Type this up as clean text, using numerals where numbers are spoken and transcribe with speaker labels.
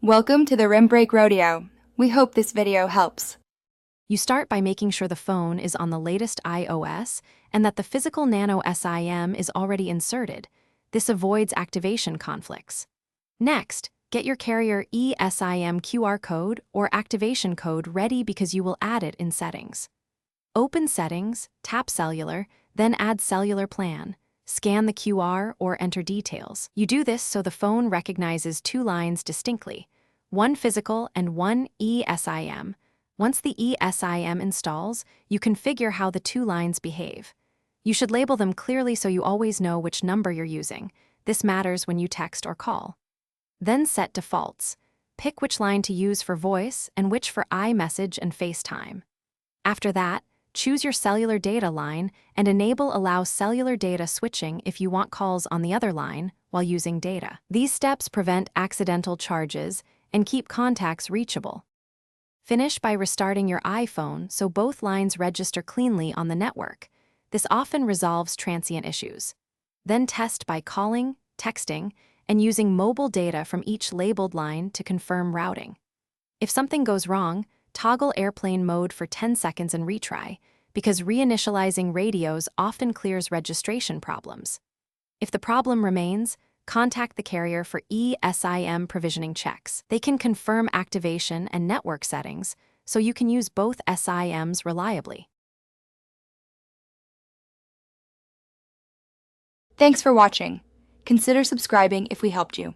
Speaker 1: Welcome to the Rim Break Rodeo. We hope this video helps.
Speaker 2: You start by making sure the phone is on the latest iOS and that the physical Nano SIM is already inserted. This avoids activation conflicts. Next, get your carrier eSIM QR code or activation code ready because you will add it in Settings. Open Settings, tap Cellular, then add Cellular Plan. Scan the QR or enter details. You do this so the phone recognizes two lines distinctly, one physical and one eSIM. Once the eSIM installs, you configure how the two lines behave. You should label them clearly so you always know which number you're using. This matters when you text or call. Then set defaults. Pick which line to use for voice and which for iMessage and FaceTime. After that, choose your cellular data line and enable Allow Cellular Data Switching if you want calls on the other line while using data. These steps prevent accidental charges and keep contacts reachable. Finish by restarting your iPhone so both lines register cleanly on the network. This often resolves transient issues. Then test by calling, texting, and using mobile data from each labeled line to confirm routing. If something goes wrong, toggle airplane mode for 10 seconds and retry, because reinitializing radios often clears registration problems. If the problem remains, contact the carrier for eSIM provisioning checks. They can confirm activation and network settings, so you can use both SIMs reliably.
Speaker 1: Thanks for watching. Consider subscribing if we helped you.